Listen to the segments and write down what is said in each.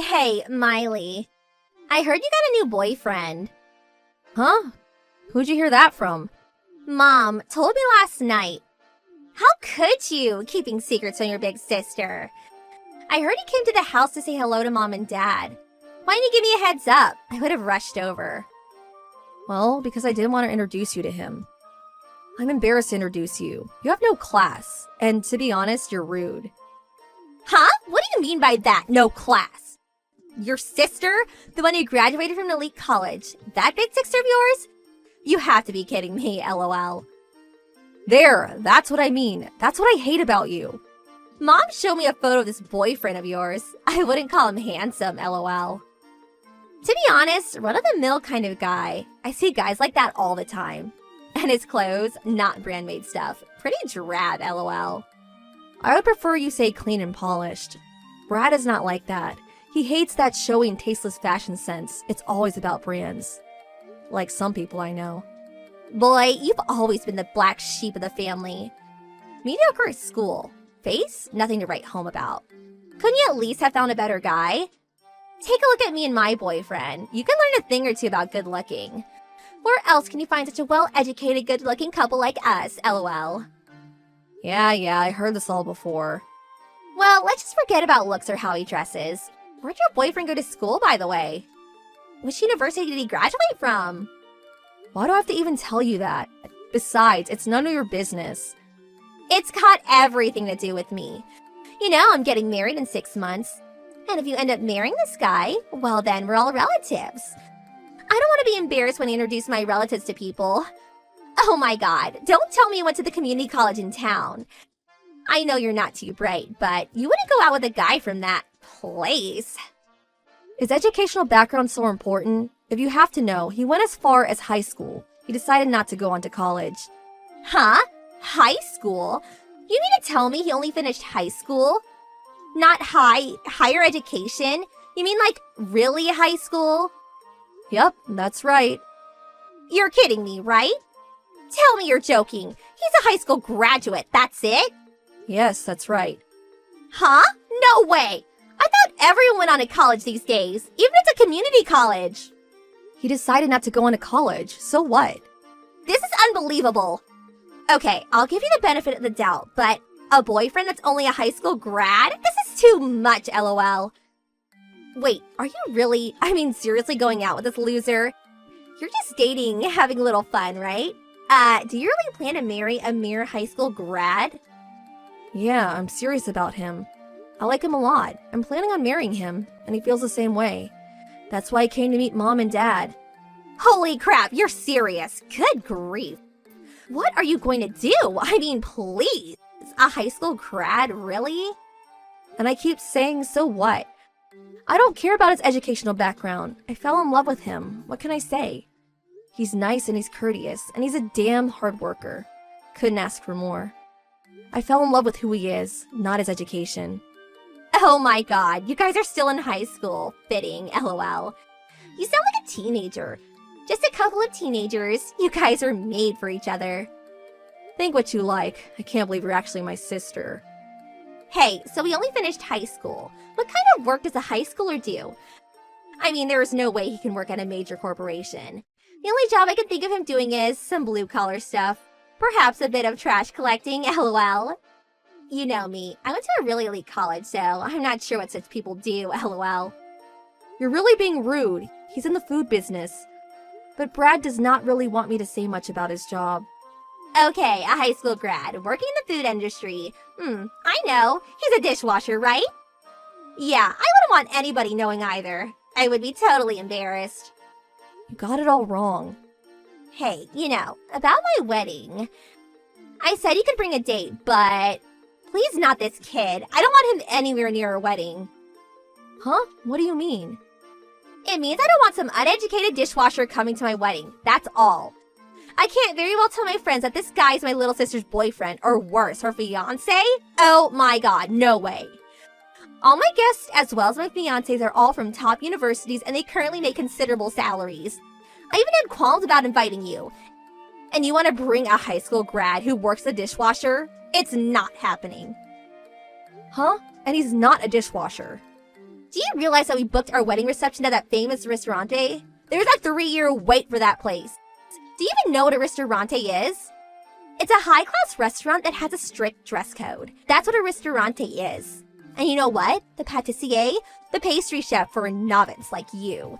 Hey, Miley. I heard you got a new boyfriend. Huh? Who'd you hear that from? Mom told me last night. How could you, keeping secrets from your big sister? I heard he came to the house to say hello to Mom and Dad. Why didn't you give me a heads up? I would have rushed over. Well, because I didn't want to introduce you to him. I'm embarrassed to introduce you. You have no class, and to be honest, you're rude. Huh? What do you mean by that, no class? Your sister? The one who graduated from an elite college? That big sister of yours? You have to be kidding me, LOL. There, that's what I mean. That's what I hate about you. Mom showed me a photo of this boyfriend of yours. I wouldn't call him handsome, LOL. To be honest, run-of-the-mill kind of guy. I see guys like that all the time. And his clothes, not brand-made stuff. Pretty drab, LOL. I would prefer you say clean and polished. Brad is not like that. He hates that showy and tasteless fashion sense. It's always about brands. Like some people I know. Boy, you've always been the black sheep of the family. Mediocre at school. Face? Nothing to write home about. Couldn't you at least have found a better guy? Take a look at me and my boyfriend. You can learn a thing or two about good looking. Where else can you find such a well-educated, good-looking couple like us, LOL? Yeah, I heard this all before. Well, let's just forget about looks or how he dresses. Where'd your boyfriend go to school, by the way? Which university did he graduate from? Why do I have to even tell you that? Besides, it's none of your business. It's got everything to do with me. You know, I'm getting married in 6 months. And if you end up marrying this guy, well then we're all relatives. I don't want to be embarrassed when I introduce my relatives to people. Oh my god, don't tell me you went to the community college in town. I know you're not too bright, but you wouldn't go out with a guy from that place. Is educational background so important? If you have to know, he went as far as high school. He decided not to go on to college. Huh? High school? You mean to tell me he only finished high school? Not higher education? You mean like really high school? Yep, that's right. You're kidding me, right? Tell me you're joking. He's a high school graduate, that's it? Yes, that's right. Huh? No way! I thought everyone went on to college these days, even if it's a community college. He decided not to go on to college, so what? This is unbelievable. Okay, I'll give you the benefit of the doubt, but a boyfriend that's only a high school grad? This is too much, LOL. Wait, are you seriously going out with this loser? You're just dating, having a little fun, right? Do you really plan to marry a mere high school grad? Yeah, I'm serious about him. I like him a lot. I'm planning on marrying him, and he feels the same way. That's why I came to meet Mom and Dad. Holy crap, you're serious. Good grief. What are you going to do? I mean, please. A high school grad, really? And I keep saying, so what? I don't care about his educational background. I fell in love with him. What can I say? He's nice and he's courteous, and he's a damn hard worker. Couldn't ask for more. I fell in love with who he is, not his education. Oh my god, you guys are still in high school. Fitting, LOL. You sound like a teenager. Just a couple of teenagers. You guys are made for each other. Think what you like. I can't believe you're actually my sister. Hey, so we only finished high school. What kind of work does a high schooler do? I mean, there is no way he can work at a major corporation. The only job I can think of him doing is some blue-collar stuff. Perhaps a bit of trash collecting, LOL. You know me. I went to a really elite college, so I'm not sure what such people do, LOL. You're really being rude. He's in the food business. But Brad does not really want me to say much about his job. Okay, a high school grad, working in the food industry. I know. He's a dishwasher, right? Yeah, I wouldn't want anybody knowing either. I would be totally embarrassed. You got it all wrong. Hey, you know, about my wedding. I said you could bring a date, but please not this kid. I don't want him anywhere near our wedding. Huh? What do you mean? It means I don't want some uneducated dishwasher coming to my wedding. That's all. I can't very well tell my friends that this guy's my little sister's boyfriend, or worse, her fiancé? Oh my god, no way. All my guests, as well as my fiancés, are all from top universities and they currently make considerable salaries. I even had qualms about inviting you. And you want to bring a high school grad who works the dishwasher? It's not happening. Huh? And he's not a dishwasher. Do Do you realize that we booked our wedding reception at that famous ristorante? There's a 3-year wait for that place. Do you even know what a ristorante is? It's a high-class restaurant that has a strict dress code. That's what a ristorante is. And you know what? The pâtissier, the pastry chef for a novice like you.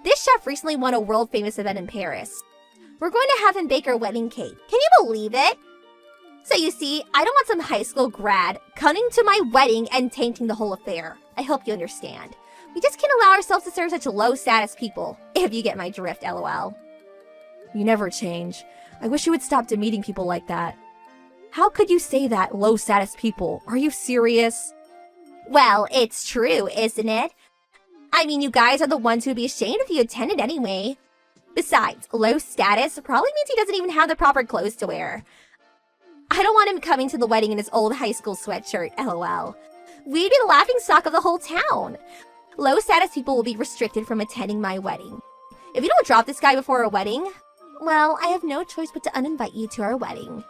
This chef recently won a world-famous event in Paris. We're going to have him bake our wedding cake. Can you believe it? So you see, I don't want some high school grad coming to my wedding and tainting the whole affair. I hope you understand. We just can't allow ourselves to serve such low-status people, if you get my drift, lol. You never change. I wish you would stop demeaning people like that. How could you say that, low-status people? Are you serious? Well, it's true, isn't it? I mean, you guys are the ones who'd be ashamed if you attended anyway. Besides, low status probably means he doesn't even have the proper clothes to wear. I don't want him coming to the wedding in his old high school sweatshirt, lol. We'd be the laughingstock of the whole town. Low status people will be restricted from attending my wedding. If you don't drop this guy before our wedding, well, I have no choice but to uninvite you to our wedding.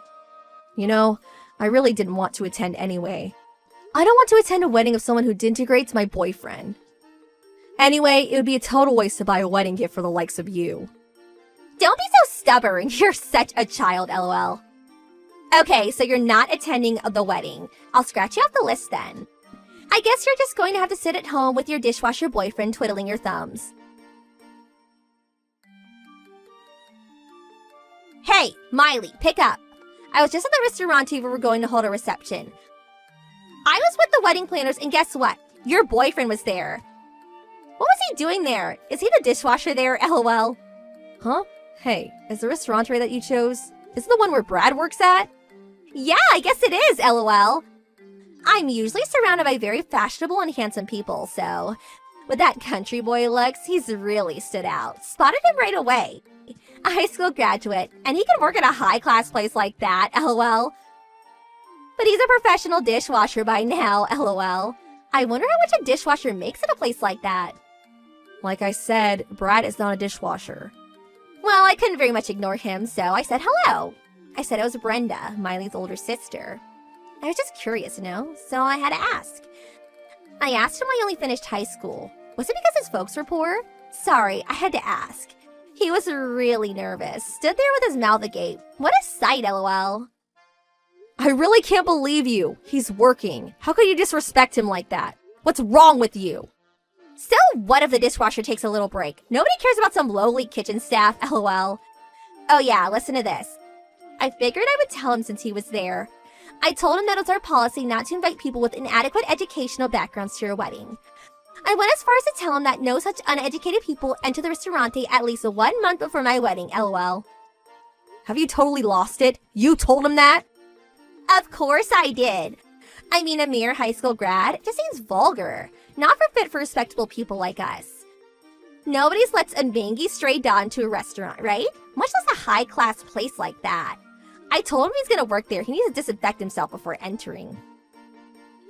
You know, I really didn't want to attend anyway. I don't want to attend a wedding of someone who denigrates my boyfriend. Anyway, it would be a total waste to buy a wedding gift for the likes of you. Don't be so stubborn. You're such a child, lol. Okay, so you're not attending the wedding. I'll scratch you off the list then. I guess you're just going to have to sit at home with your dishwasher boyfriend twiddling your thumbs. Hey, Miley, pick up. I was just at the restaurant where we're going to hold a reception. I was with the wedding planners and guess what? Your boyfriend was there. What was he doing there? Is he the dishwasher there, lol? Huh? Hey, is the restaurant that you chose, is it the one where Brad works at? Yeah, I guess it is, lol. I'm usually surrounded by very fashionable and handsome people, so with that country boy looks, he's really stood out. Spotted him right away. A high school graduate, and he can work at a high-class place like that, lol. But he's a professional dishwasher by now, lol. I wonder how much a dishwasher makes at a place like that. Like I said, Brad is not a dishwasher. Well, I couldn't very much ignore him, so I said hello. I said it was Brenda, Miley's older sister. I was just curious, so I had to ask. I asked him why he only finished high school. Was it because his folks were poor? Sorry, I had to ask. He was really nervous, stood there with his mouth agape. What a sight, lol. I really can't believe you. He's working. How could you disrespect him like that? What's wrong with you? So what if the dishwasher takes a little break? Nobody cares about some lowly kitchen staff, lol. Oh yeah, listen to this. I figured I would tell him since he was there. I told him that it's our policy not to invite people with inadequate educational backgrounds to your wedding. I went as far as to tell him that no such uneducated people enter the restaurante at least 1 month before my wedding, lol. Have you totally lost it? You told him that? Of course I did. I mean, a mere high school grad just seems vulgar, not fit for respectable people like us. Nobody's lets a mangy stray dog to a restaurant, right? Much less a high-class place like that. I told him he's gonna work there. He needs to disinfect himself before entering.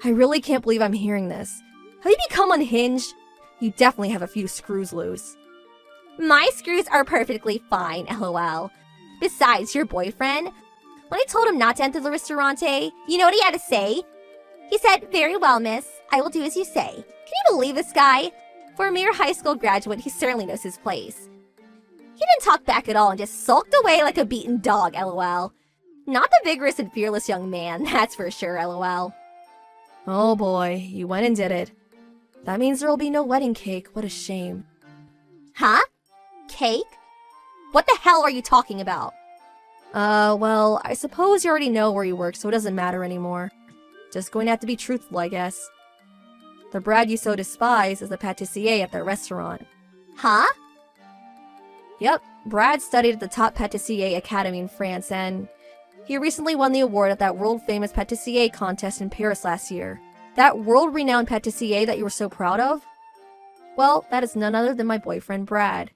I really can't believe I'm hearing this. Have you become unhinged? You definitely have a few screws loose. My screws are perfectly fine, lol. Besides, your boyfriend, when I told him not to enter the restaurante, you know what he had to say? He said, "Very well, miss. I will do as you say." Can you believe this guy? For a mere high school graduate, he certainly knows his place. He didn't talk back at all and just sulked away like a beaten dog, lol. Not the vigorous and fearless young man, that's for sure, lol. Oh boy, you went and did it. That means there will be no wedding cake. What a shame. Huh? Cake? What the hell are you talking about? Well, I suppose you already know where you work, so it doesn't matter anymore. Just going to have to be truthful, I guess. The Brad you so despise is the pâtissier at that restaurant. Huh? Yep, Brad studied at the top pâtissier academy in France, and he recently won the award at that world-famous pâtissier contest in Paris last year. That world-renowned pâtissier that you were so proud of? Well, that is none other than my boyfriend, Brad.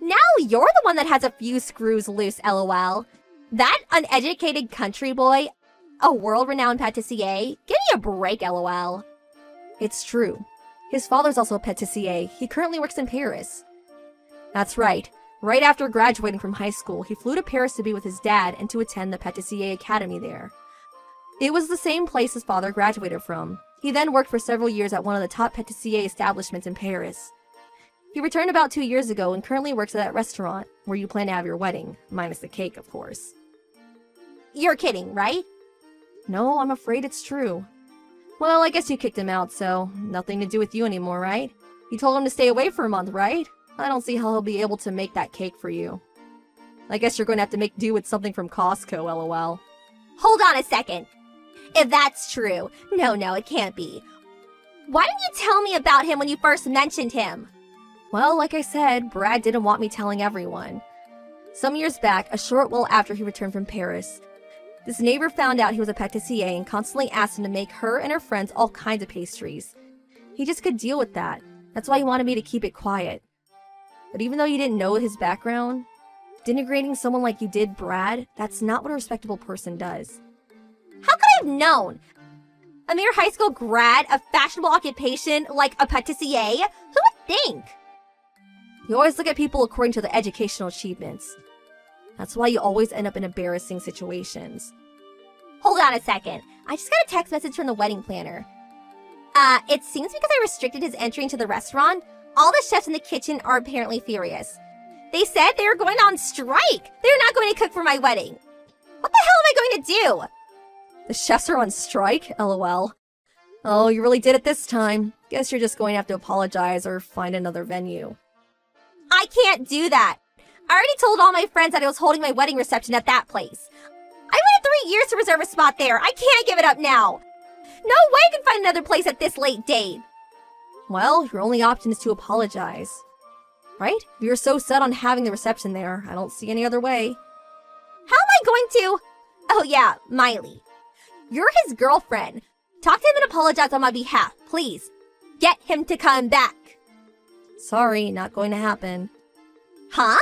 Now you're the one that has a few screws loose, lol. That uneducated country boy, a world-renowned pâtissier? Give me a break, lol. It's true. His father's also a pâtissier. He currently works in Paris. That's right. Right after graduating from high school, he flew to Paris to be with his dad and to attend the pâtissier academy there. It was the same place his father graduated from. He then worked for several years at one of the top pâtissier establishments in Paris. He returned about 2 years ago and currently works at that restaurant where you plan to have your wedding, minus the cake, of course. You're kidding, right? No, I'm afraid it's true. Well, I guess you kicked him out, so nothing to do with you anymore, right? You told him to stay away for a month, right? I don't see how he'll be able to make that cake for you. I guess you're going to have to make do with something from Costco, lol. Hold on a second. If that's true, no, it can't be. Why didn't you tell me about him when you first mentioned him? Well, like I said, Brad didn't want me telling everyone. Some years back, a short while after he returned from Paris, this neighbor found out he was a pâtissier and constantly asked him to make her and her friends all kinds of pastries. He just could deal with that. That's why he wanted me to keep it quiet. But even though you didn't know his background, denigrating someone like you did, Brad, that's not what a respectable person does. How could I have known? A mere high school grad, a fashionable occupation like a pâtissier? Who would think? You always look at people according to their educational achievements. That's why you always end up in embarrassing situations. Hold on a second. I just got a text message from the wedding planner. It seems because I restricted his entry into the restaurant, all the chefs in the kitchen are apparently furious. They said they were going on strike. They're not going to cook for my wedding. What the hell am I going to do? The chefs are on strike? LOL. Oh, you really did it this time. Guess you're just going to have to apologize or find another venue. I can't do that. I already told all my friends that I was holding my wedding reception at that place. I waited 3 years to reserve a spot there. I can't give it up now. No way I can find another place at this late date. Well, your only option is to apologize. Right? If you're so set on having the reception there, I don't see any other way. How am I going to? Oh yeah, Miley. You're his girlfriend. Talk to him and apologize on my behalf, please. Get him to come back. Sorry, not going to happen. Huh?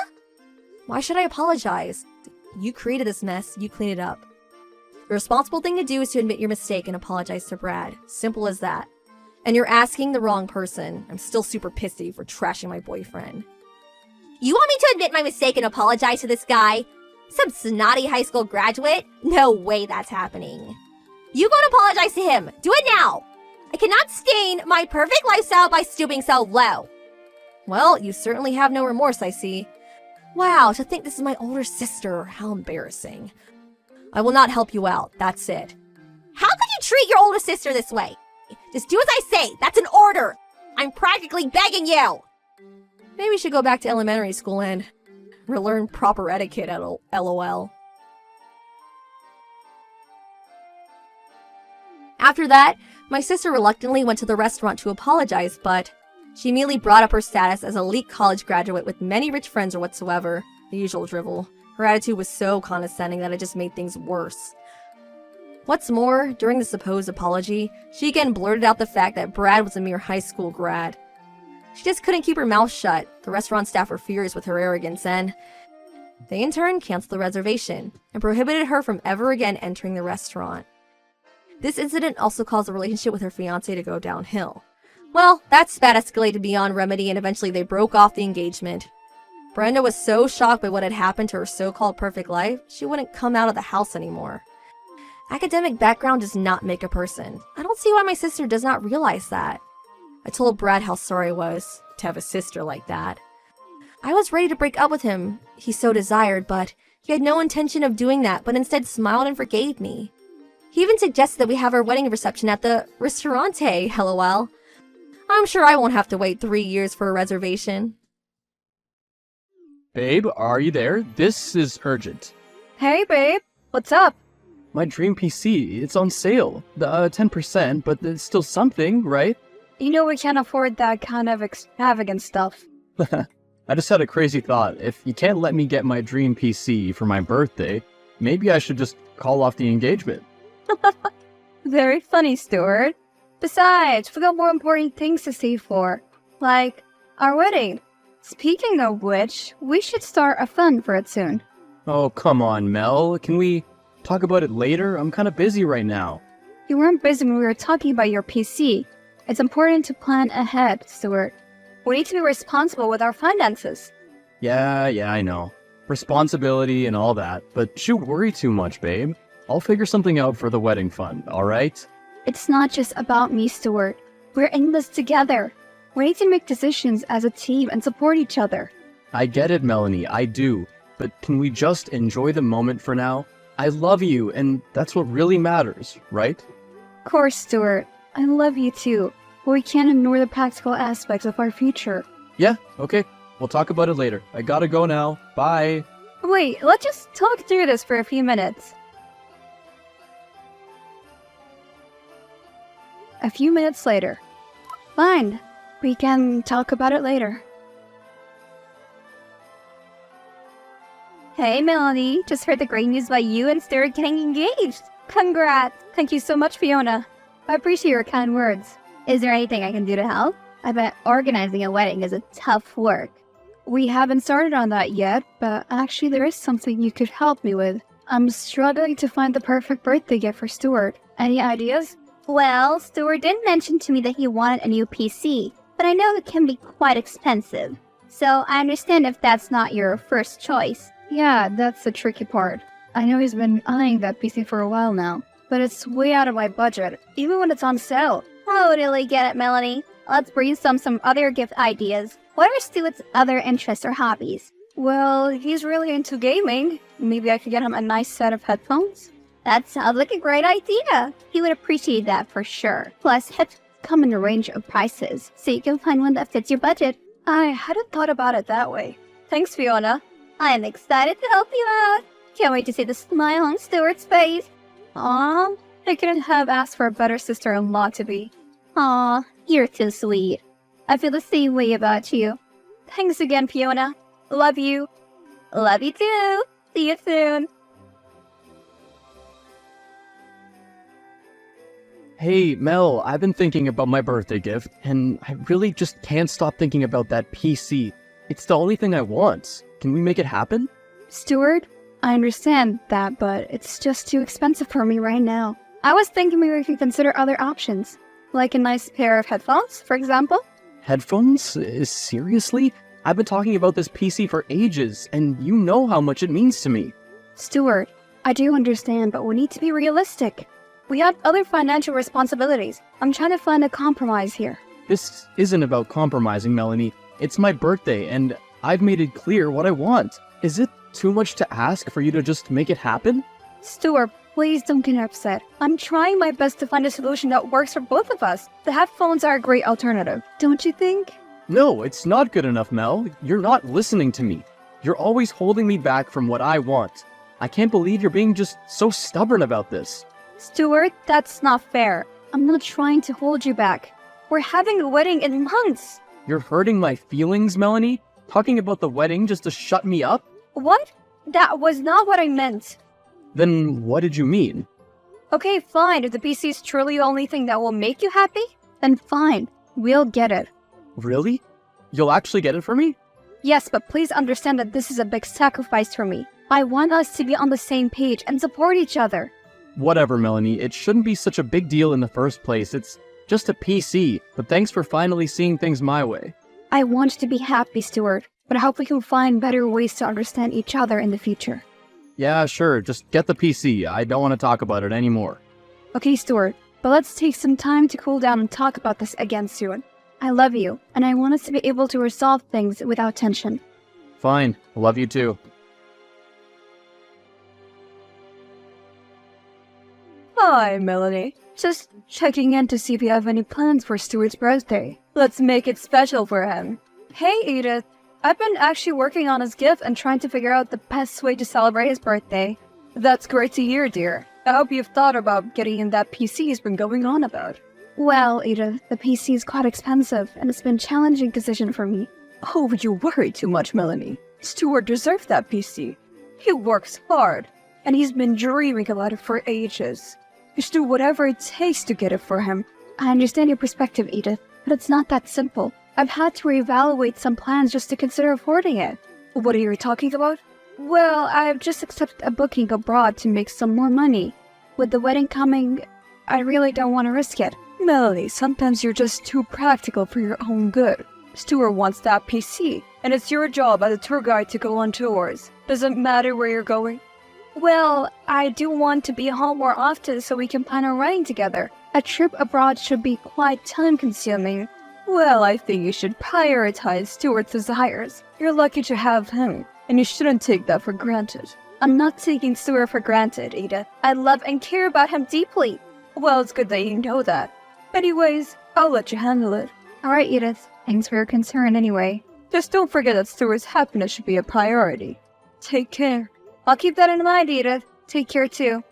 Why should I apologize? You created this mess, you clean it up. The responsible thing to do is to admit your mistake and apologize to Brad. Simple as that. And you're asking the wrong person. I'm still super pissed at you for trashing my boyfriend. You want me to admit my mistake and apologize to this guy? Some snotty high school graduate? No way that's happening. You go and apologize to him. Do it now. I cannot stain my perfect lifestyle by stooping so low. Well, you certainly have no remorse, I see. Wow, to think this is my older sister. How embarrassing. I will not help you out. That's it. How could you treat your older sister this way? Just do as I say. That's an order. I'm practically begging you. Maybe we should go back to elementary school and relearn proper etiquette, LOL. After that, my sister reluctantly went to the restaurant to apologize, but she immediately brought up her status as an elite college graduate with many rich friends or whatsoever. The usual drivel. Her attitude was so condescending that it just made things worse. What's more, during the supposed apology, she again blurted out the fact that Brad was a mere high school grad. She just couldn't keep her mouth shut. The restaurant staff were furious with her arrogance and they in turn canceled the reservation and prohibited her from ever again entering the restaurant. This incident also caused the relationship with her fiancé to go downhill. Well, that spat escalated beyond remedy and eventually they broke off the engagement. Brenda was so shocked by what had happened to her so-called perfect life, she wouldn't come out of the house anymore. Academic background does not make a person. I don't see why my sister does not realize that. I told Brad how sorry I was to have a sister like that. I was ready to break up with him, he so desired, but he had no intention of doing that, but instead smiled and forgave me. He even suggested that we have our wedding reception at the ristorante, lol. I'm sure I won't have to wait 3 years for a reservation. Babe, are you there? This is urgent. Hey, babe. What's up? My dream PC, it's on sale. 10%, but it's still something, right? You know we can't afford that kind of extravagant stuff. I just had a crazy thought. If you can't let me get my dream PC for my birthday, maybe I should just call off the engagement. Very funny, Stuart. Besides, we got more important things to save for, like our wedding. Speaking of which, we should start a fund for it soon. Oh, come on, Mel. Can we talk about it later? I'm kind of busy right now. You weren't busy when we were talking about your PC. It's important to plan ahead, Stuart. We need to be responsible with our finances. Yeah, I know. Responsibility and all that, but shouldn't worry too much, babe. I'll figure something out for the wedding fund, alright? It's not just about me, Stuart. We're in this together. We need to make decisions as a team and support each other. I get it, Melanie, I do. But can we just enjoy the moment for now? I love you, and that's what really matters, right? Of course, Stuart. I love you too. But we can't ignore the practical aspects of our future. Yeah, okay. We'll talk about it later. I gotta go now. Bye. Wait, let's just talk through this for a few minutes. A few minutes later. Fine. We can talk about it later. Hey, Melanie. Just heard the great news about you and Stuart getting engaged. Congrats. Thank you so much, Fiona. I appreciate your kind words. Is there anything I can do to help? I bet organizing a wedding is a tough work. We haven't started on that yet, but actually there is something you could help me with. I'm struggling to find the perfect birthday gift for Stuart. Any ideas? Well, Stuart did mention to me that he wanted a new PC, but I know it can be quite expensive. So I understand if that's not your first choice. Yeah, that's the tricky part. I know he's been eyeing that PC for a while now, but it's way out of my budget, even when it's on sale. Totally get it, Melanie. Let's brainstorm some other gift ideas. What are Stuart's other interests or hobbies? Well, he's really into gaming. Maybe I could get him a nice set of headphones? That sounds like a great idea. He would appreciate that for sure. Plus, headphones come in a range of prices, so you can find one that fits your budget. I hadn't thought about it that way. Thanks, Fiona. I am excited to help you out. Can't wait to see the smile on Stuart's face. Aw, I couldn't have asked for a better sister-in-law to be. Aw, you're too sweet. I feel the same way about you. Thanks again, Fiona. Love you. Love you too. See you soon. Hey, Mel, I've been thinking about my birthday gift, and I really just can't stop thinking about that PC. It's the only thing I want. Can we make it happen? Stuart, I understand that, but it's just too expensive for me right now. I was thinking maybe we could consider other options, like a nice pair of headphones, for example. Headphones? Seriously? I've been talking about this PC for ages, and you know how much it means to me. Stuart, I do understand, but we need to be realistic. We have other financial responsibilities. I'm trying to find a compromise here. This isn't about compromising, Melanie. It's my birthday, and I've made it clear what I want. Is it too much to ask for you to just make it happen? Stuart, please don't get upset. I'm trying my best to find a solution that works for both of us. The headphones are a great alternative, don't you think? No, it's not good enough, Mel. You're not listening to me. You're always holding me back from what I want. I can't believe you're being just so stubborn about this. Stuart, that's not fair. I'm not trying to hold you back. We're having a wedding in months. You're hurting my feelings, Melanie? Talking about the wedding just to shut me up? What? That was not what I meant. Then what did you mean? Okay, fine. If the PC is truly the only thing that will make you happy, then fine. We'll get it. Really? You'll actually get it for me? Yes, but please understand that this is a big sacrifice for me. I want us to be on the same page and support each other. Whatever, Melanie. It shouldn't be such a big deal in the first place. It's just a PC, but thanks for finally seeing things my way. I want you to be happy, Stuart, but I hope we can find better ways to understand each other in the future. Yeah, sure. Just get the PC. I don't want to talk about it anymore. Okay, Stuart, but let's take some time to cool down and talk about this again soon. I love you, and I want us to be able to resolve things without tension. Fine. Love you too. Hi, Melanie. Just checking in to see if you have any plans for Stuart's birthday. Let's make it special for him. Hey, Edith. I've been actually working on his gift and trying to figure out the best way to celebrate his birthday. That's great to hear, dear. I hope you've thought about getting in that PC he's been going on about. Well, Edith, the PC is quite expensive, and it's been a challenging decision for me. Oh, you worry too much, Melanie. Stuart deserves that PC. He works hard, and he's been dreaming about it for ages. You should do whatever it takes to get it for him. I understand your perspective, Edith, but it's not that simple. I've had to reevaluate some plans just to consider affording it. What are you talking about? Well, I've just accepted a booking abroad to make some more money. With the wedding coming, I really don't want to risk it. Melanie, sometimes you're just too practical for your own good. Stuart wants that PC, and it's your job as a tour guide to go on tours. Doesn't matter where you're going. Well, I do want to be home more often so we can plan our wedding together. A trip abroad should be quite time-consuming. Well, I think you should prioritize Stuart's desires. You're lucky to have him, and you shouldn't take that for granted. I'm not taking Stuart for granted, Edith. I love and care about him deeply. Well, it's good that you know that. Anyways, I'll let you handle it. Alright, Edith. Thanks for your concern anyway. Just don't forget that Stuart's happiness should be a priority. Take care. I'll keep that in mind, Edith. Take care too.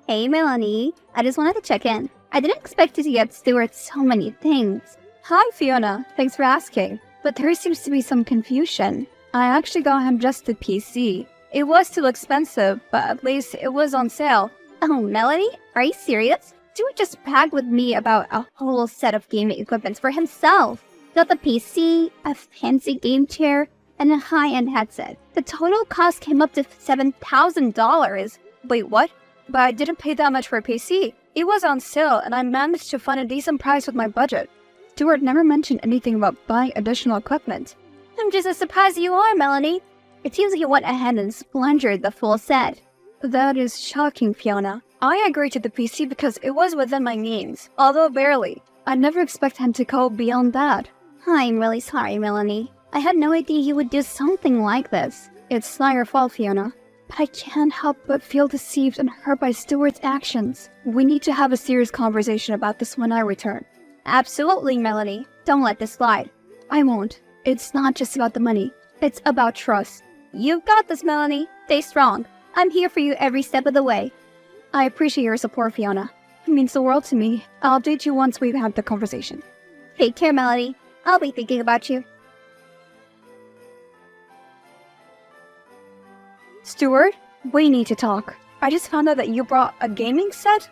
Hey, Melanie. I just wanted to check in. I didn't expect you to get Stuart so many things. Hi, Fiona. Thanks for asking. But there seems to be some confusion. I actually got him just the PC. It was still expensive, but at least it was on sale. Oh, Melanie? Are you serious? Stuart just bragged with me about a whole set of gaming equipment for himself. Got the PC, a fancy game chair, and a high-end headset. The total cost came up to $7,000. Wait, what? But I didn't pay that much for a PC. It was on sale, and I managed to find a decent price with my budget. Stuart never mentioned anything about buying additional equipment. I'm just as surprised as you are, Melanie. It seems he went ahead and splurged the full set. That is shocking, Fiona. I agreed to the PC because it was within my means, although barely. I never expected him to go beyond that. I'm really sorry, Melanie. I had no idea he would do something like this. It's not your fault, Fiona. But I can't help but feel deceived and hurt by Stuart's actions. We need to have a serious conversation about this when I return. Absolutely, Melanie. Don't let this slide. I won't. It's not just about the money. It's about trust. You've got this, Melanie. Stay strong. I'm here for you every step of the way. I appreciate your support, Fiona. It means the world to me. I'll update you once we've had the conversation. Take care, Melanie. I'll be thinking about you. Stuart, we need to talk. I just found out that you brought a gaming set?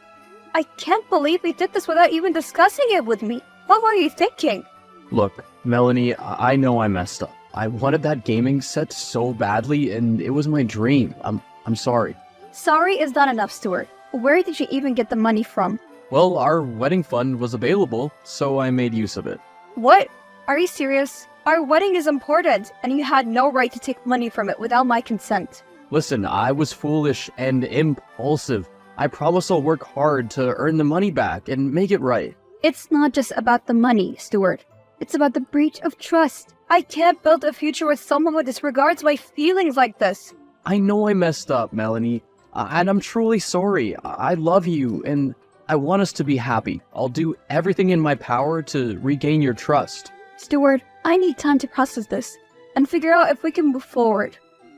I can't believe we did this without even discussing it with me. What were you thinking? Look, Melanie, I know I messed up. I wanted that gaming set so badly, and it was my dream. I'm sorry. Sorry is not enough, Stuart. Where did you even get the money from? Well, our wedding fund was available, so I made use of it. What? Are you serious? Our wedding is important, and you had no right to take money from it without my consent. Listen, I was foolish and impulsive. I promise I'll work hard to earn the money back and make it right. It's not just about the money, Stuart. It's about the breach of trust. I can't build a future with someone who disregards my feelings like this. I know I messed up, Melanie, and I'm truly sorry. I love you, and I want us to be happy. I'll do everything in my power to regain your trust. Stuart, I need time to process this and figure out if we can move forward.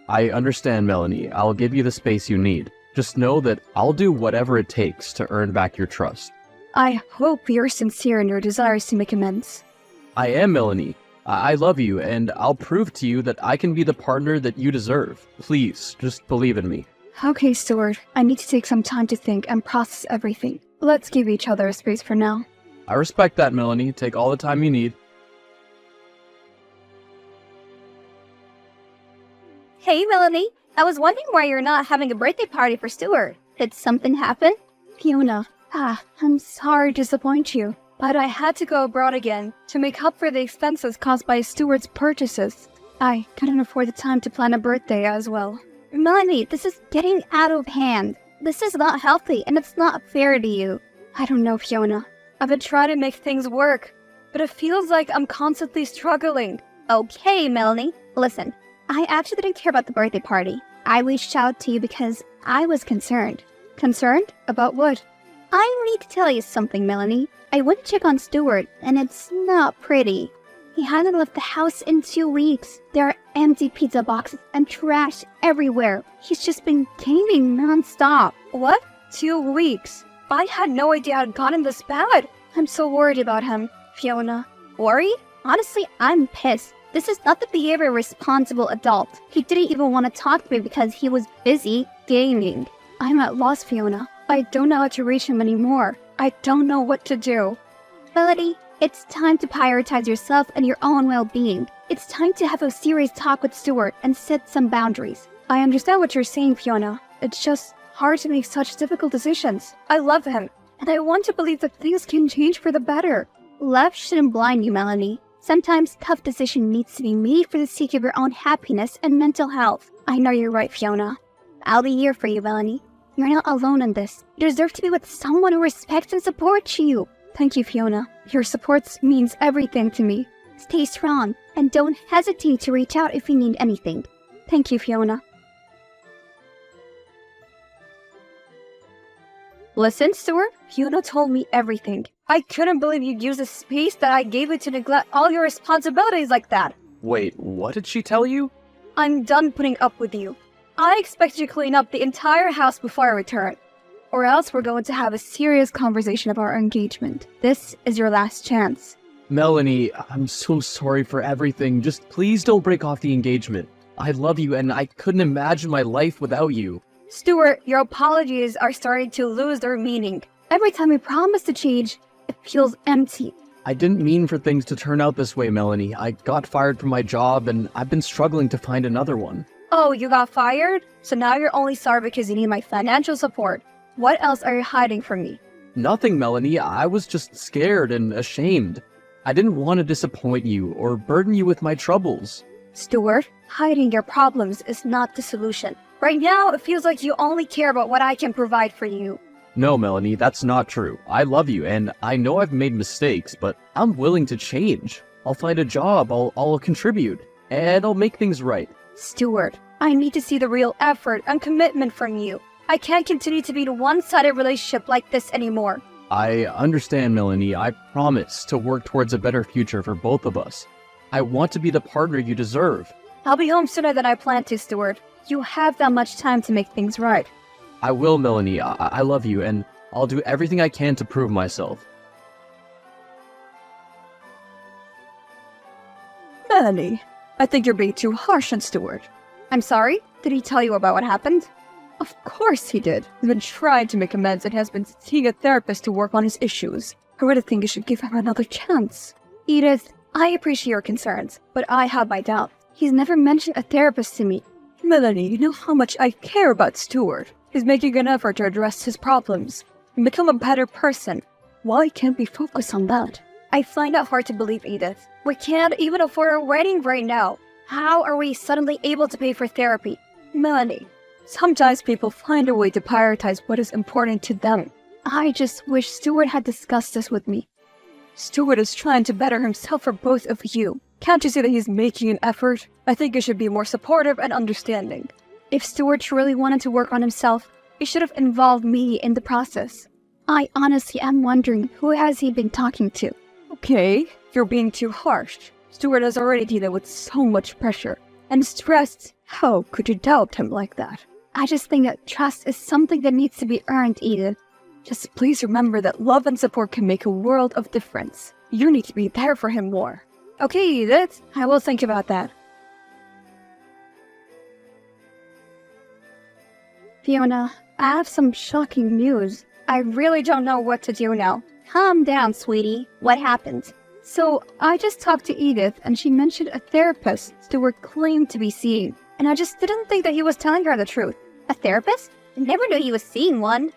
I understand, Melanie. I'll give you the space you need. Just know that I'll do whatever it takes to earn back your trust. I hope you're sincere in your desires to make amends. I am, Melanie. I love you, and I'll prove to you that I can be the partner that you deserve. Please, just believe in me. Okay, Stuart. I need to take some time to think and process everything. Let's give each other a space for now. I respect that, Melanie. Take all the time you need. Hey, Melanie. I was wondering why you're not having a birthday party for Stuart. Did something happen? Fiona, I'm sorry to disappoint you, but I had to go abroad again to make up for the expenses caused by Stuart's purchases. I couldn't afford the time to plan a birthday as well. Melanie, this is getting out of hand. This is not healthy, and it's not fair to you. I don't know, Fiona. I've been trying to make things work, but it feels like I'm constantly struggling. Okay, Melanie. Listen, I actually didn't care about the birthday party. I reached out to you because I was concerned. Concerned? About what? I need to tell you something, Melanie. I went to check on Stuart, and it's not pretty. He hasn't left the house in 2 weeks. There are empty pizza boxes and trash everywhere. He's just been gaming nonstop. What? 2 weeks? I had no idea I'd gotten this bad. I'm so worried about him, Fiona. Worried? Honestly, I'm pissed. This is not the behavior of a responsible adult. He didn't even want to talk to me because he was busy gaming. I'm at loss, Fiona. I don't know how to reach him anymore. I don't know what to do. Melody, it's time to prioritize yourself and your own well-being. It's time to have a serious talk with Stuart and set some boundaries. I understand what you're saying, Fiona. It's just hard to make such difficult decisions. I love him, and I want to believe that things can change for the better. Love shouldn't blind you, Melanie. Sometimes tough decision needs to be made for the sake of your own happiness and mental health. I know you're right, Fiona. I'll be here for you, Melanie. You're not alone in this. You deserve to be with someone who respects and supports you. Thank you, Fiona. Your support means everything to me. Stay strong, and don't hesitate to reach out if you need anything. Thank you, Fiona. Listen, Stuart, Fiona told me everything. I couldn't believe you'd use the space that I gave you to neglect all your responsibilities like that. Wait, what did she tell you? I'm done putting up with you. I expect you to clean up the entire house before I return. Or else we're going to have a serious conversation about our engagement. This is your last chance. Melanie, I'm so sorry for everything. Just please don't break off the engagement. I love you and I couldn't imagine my life without you. Stuart, your apologies are starting to lose their meaning. Every time we promise to change, it feels empty. I didn't mean for things to turn out this way, Melanie. I got fired from my job and I've been struggling to find another one. Oh, you got fired? So now you're only sorry because you need my financial support. What else are you hiding from me? Nothing, Melanie. I was just scared and ashamed. I didn't want to disappoint you or burden you with my troubles. Stuart, hiding your problems is not the solution. Right now, it feels like you only care about what I can provide for you. No, Melanie, that's not true. I love you, and I know I've made mistakes, but I'm willing to change. I'll find a job, I'll contribute, and I'll make things right. Stuart, I need to see the real effort and commitment from you. I can't continue to be in a one-sided relationship like this anymore. I understand, Melanie. I promise to work towards a better future for both of us. I want to be the partner you deserve. I'll be home sooner than I planned to, Stuart. You have that much time to make things right. I will, Melanie. I love you, and I'll do everything I can to prove myself. Melanie, I think you're being too harsh on Stuart. I'm sorry? Did he tell you about what happened? Of course he did. He's been trying to make amends and has been seeing a therapist to work on his issues. I really think you should give him another chance. Edith, I appreciate your concerns, but I have my doubts. He's never mentioned a therapist to me. Melanie, you know how much I care about Stuart. He's making an effort to address his problems and become a better person. Why can't we focus on that? I find it hard to believe, Edith. We can't even afford a wedding right now. How are we suddenly able to pay for therapy? Melanie, sometimes people find a way to prioritize what is important to them. I just wish Stuart had discussed this with me. Stuart is trying to better himself for both of you. Can't you see that he's making an effort? I think you should be more supportive and understanding. If Stuart truly wanted to work on himself, he should have involved me in the process. I honestly am wondering, who has he been talking to? Okay, you're being too harsh. Stuart is already dealing with so much pressure and stress. How could you doubt him like that? I just think that trust is something that needs to be earned, Edith. Just please remember that love and support can make a world of difference. You need to be there for him more. Okay, Edith, I will think about that. Fiona, I have some shocking news. I really don't know what to do now. Calm down, sweetie. What happened? So, I just talked to Edith and she mentioned a therapist Stuart claimed to be seeing. And I just didn't think that he was telling her the truth. A therapist? I never knew he was seeing one.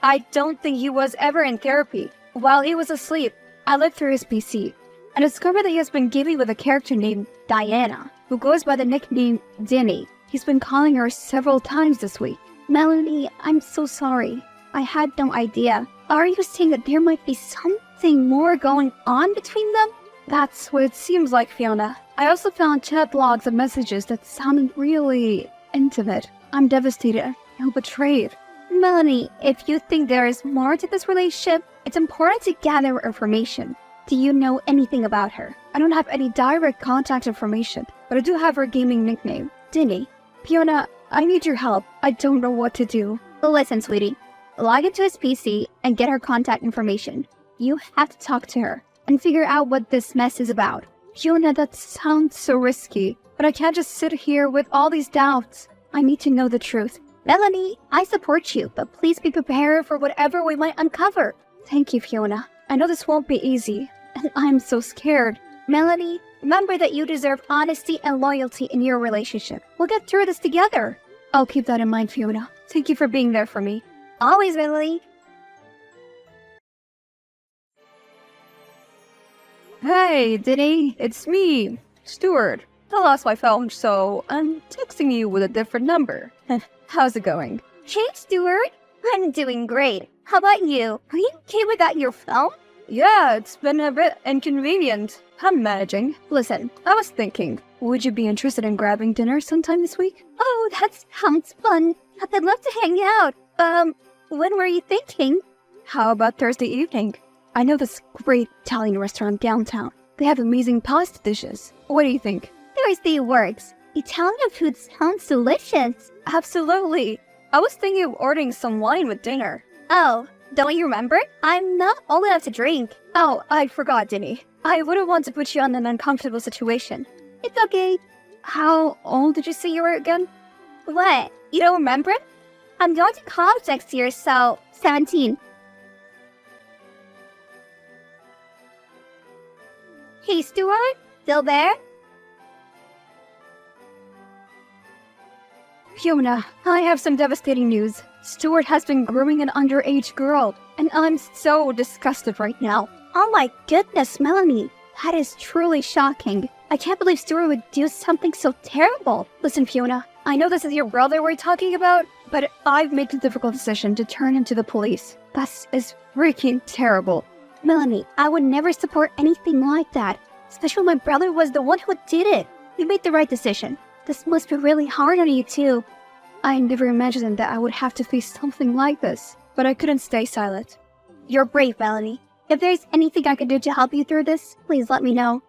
I don't think he was ever in therapy. While he was asleep, I looked through his PC and discovered that he has been giving with a character named Diana, who goes by the nickname Dinny. He's been calling her several times this week. Melanie, I'm so sorry. I had no idea. Are you saying that there might be something more going on between them? That's what it seems like, Fiona. I also found chat logs and messages that sounded really intimate. I'm devastated. I feel betrayed. Melanie, if you think there is more to this relationship, it's important to gather information. Do you know anything about her? I don't have any direct contact information, but I do have her gaming nickname, Dinny. Fiona, I need your help. I don't know what to do. Listen, sweetie. Log into his PC and get her contact information. You have to talk to her and figure out what this mess is about. Fiona, that sounds so risky, but I can't just sit here with all these doubts. I need to know the truth. Melanie, I support you, but please be prepared for whatever we might uncover. Thank you, Fiona. I know this won't be easy, and I'm so scared. Melanie, remember that you deserve honesty and loyalty in your relationship. We'll get through this together. I'll keep that in mind, Fiona. Thank you for being there for me. Always, Melanie. Hey, Dinny, it's me, Stuart. I lost my phone, so I'm texting you with a different number. How's it going? Hey, Stuart. I'm doing great. How about you? Are you okay without your phone? Yeah, it's been a bit inconvenient. I'm managing. Listen. I was thinking, would you be interested in grabbing dinner sometime this week? Oh, that sounds fun. I'd love to hang out. When were you thinking? How about Thursday evening? I know this great Italian restaurant downtown. They have amazing pasta dishes. What do you think? Thursday works. Italian food sounds delicious. Absolutely. I was thinking of ordering some wine with dinner. Oh, don't you remember? I'm not old enough to drink. Oh, I forgot, Dinny. I wouldn't want to put you in an uncomfortable situation. It's okay. How old did you say you were again? What? You don't remember? I'm going to college next year, so 17. Hey, Stuart? Still there? Fiona, I have some devastating news. Stuart has been grooming an underage girl, and I'm so disgusted right now. Oh my goodness, Melanie. That is truly shocking. I can't believe Stuart would do something so terrible. Listen, Fiona, I know this is your brother we're talking about, but I've made the difficult decision to turn him to the police. That is freaking terrible. Melanie, I would never support anything like that. Especially when my brother was the one who did it. You made the right decision. This must be really hard on you too. I never imagined that I would have to face something like this, but I couldn't stay silent. You're brave, Melanie. If there's anything I can do to help you through this, please let me know.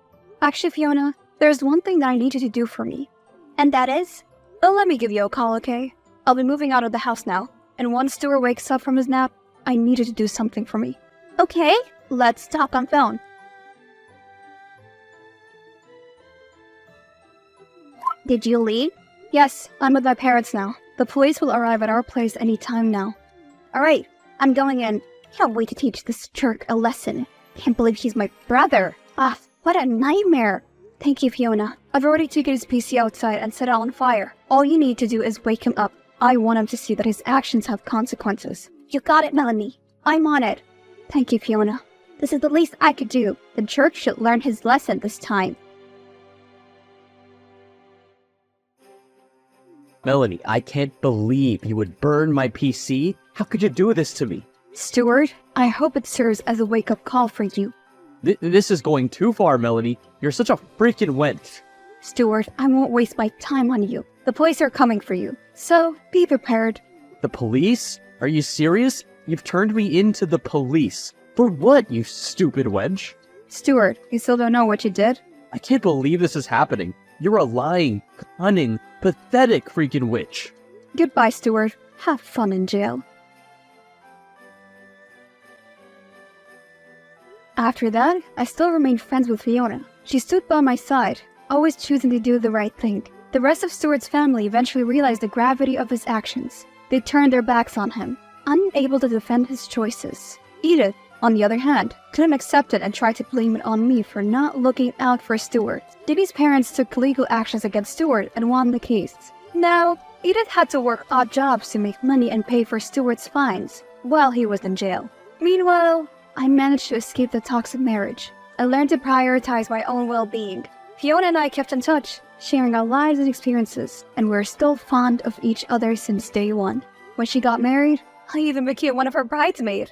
Actually, Fiona, there's one thing that I need you to do for me. And that is? Oh, let me give you a call, okay? I'll be moving out of the house now, and once Stuart wakes up from his nap, I need you to do something for me. Okay, let's talk on phone. Did you leave? Yes, I'm with my parents now. The police will arrive at our place any time now. Alright, I'm going in. Can't wait to teach this jerk a lesson. Can't believe he's my brother. Ah, what a nightmare. Thank you, Fiona. I've already taken his PC outside and set it on fire. All you need to do is wake him up. I want him to see that his actions have consequences. You got it, Melanie. I'm on it. Thank you, Fiona. This is the least I could do. The jerk should learn his lesson this time. Melanie, I can't believe you would burn my PC. How could you do this to me? Stuart, I hope it serves as a wake-up call for you. This is going too far, Melanie. You're such a freaking wench. Stuart, I won't waste my time on you. The police are coming for you, so be prepared. The police? Are you serious? You've turned me into the police. For what, you stupid wench? Stuart, you still don't know what you did? I can't believe this is happening. You're a lying, cunning, pathetic freaking witch. Goodbye, Stuart. Have fun in jail. After that, I still remained friends with Fiona. She stood by my side, always choosing to do the right thing. The rest of Stuart's family eventually realized the gravity of his actions. They turned their backs on him, unable to defend his choices. Edith, on the other hand, couldn't accept it and tried to blame it on me for not looking out for Stuart. Diddy's parents took legal actions against Stuart and won the case. Now, Edith had to work odd jobs to make money and pay for Stuart's fines while he was in jail. Meanwhile, I managed to escape the toxic marriage. I learned to prioritize my own well-being. Fiona and I kept in touch, sharing our lives and experiences, and we're still fond of each other since day one. When she got married, I even became one of her bridesmaids.